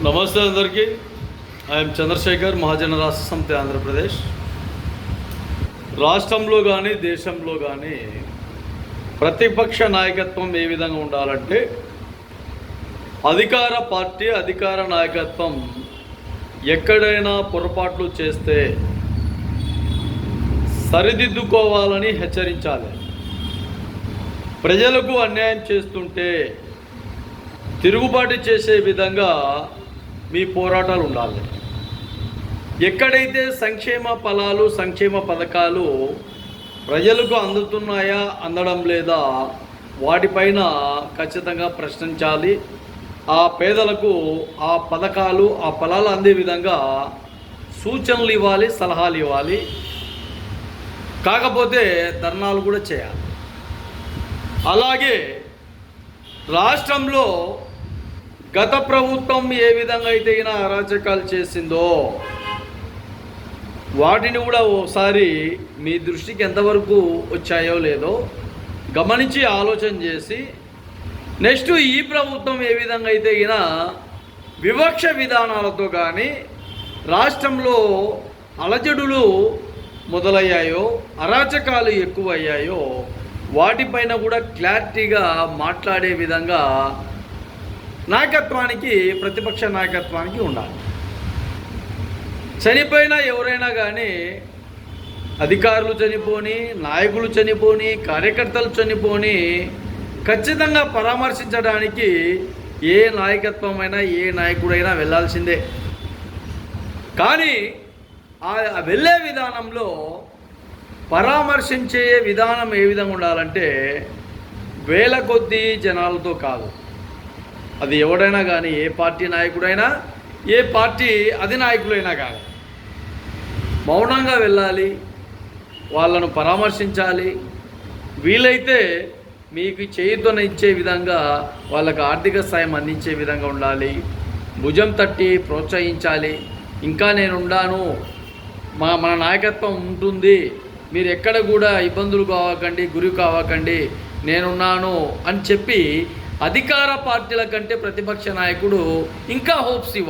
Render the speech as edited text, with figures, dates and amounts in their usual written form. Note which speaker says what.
Speaker 1: నమస్తే అందరికీ. ఐఎమ్ చంద్రశేఖర్, మహాజన రాష్ట్ర సమితి ఆంధ్రప్రదేశ్. రాష్ట్రంలో కానీ దేశంలో కానీ ప్రతిపక్ష నాయకత్వం ఏ విధంగా ఉండాలంటే అధికార పార్టీ అధికార నాయకత్వం ఎక్కడైనా పొరపాట్లు చేస్తే సరిదిద్దుకోవాలని హెచ్చరించాలి. ప్రజలకు అన్యాయం చేస్తుంటే తిరుగుబాటు చేసే విధంగా మీ పోరాటాలు ఉండాలి. ఎక్కడైతే సంక్షేమ ఫలాలు సంక్షేమ పథకాలు ప్రజలకు అందుతున్నాయా అందడం లేదా వాటిపైన ఖచ్చితంగా ప్రశ్నించాలి. ఆ పేదలకు ఆ పథకాలు ఆ ఫలాలు అందే విధంగా సూచనలు ఇవ్వాలి, సలహాలు ఇవ్వాలి. కాకపోతే ధర్నాలు కూడా చేయాలి. అలాగే రాష్ట్రంలో గత ప్రభుత్వం ఏ విధంగా అయితే అరాచకాలు చేసిందో వాటిని కూడా ఓసారి మీ దృష్టికి ఎంతవరకు వచ్చాయో లేదో గమనించి ఆలోచన చేసి నెక్స్ట్ ఈ ప్రభుత్వం ఏ విధంగా అయితే వివక్ష విధానాలతో కానీ రాష్ట్రంలో అలజడులు మొదలయ్యాయో అరాచకాలు ఎక్కువయ్యాయో వాటిపైన కూడా క్లారిటీగా మాట్లాడే విధంగా నాయకత్వానికి ప్రతిపక్ష నాయకత్వానికి ఉండాలి. చనిపోయినా ఎవరైనా కానీ అధికారులు చనిపోని, నాయకులు చనిపోని, కార్యకర్తలు చనిపోని ఖచ్చితంగా పరామర్శించడానికి ఏ నాయకత్వమైనా ఏ నాయకుడైనా వెళ్ళాల్సిందే. కానీ ఆ వెళ్ళే విధానంలో పరామర్శించే విధానం ఏ విధంగా ఉండాలంటే వేల కొద్దీ జనాలతో కాదు. అది ఎవడైనా కానీ, ఏ పార్టీ నాయకుడైనా, ఏ పార్టీ అధినాయకులైనా కానీ మౌనంగా వెళ్ళాలి, వాళ్ళను పరామర్శించాలి. వీలైతే మీకు చేయుతోనే ఇచ్చే విధంగా వాళ్ళకు ఆర్థిక సాయం అందించే విధంగా ఉండాలి. భుజం తట్టి ప్రోత్సహించాలి. ఇంకా నేనున్నాను, మన నాయకత్వం ఉంటుంది, మీరు ఎక్కడ కూడా ఇబ్బందులు కావకండి, గురి కావకండి, నేనున్నాను అని చెప్పి అధికార పార్టీల కంటే ప్రతిపక్ష నాయకుడు ఇంకా హోప్స్ ఇవ్వాలి.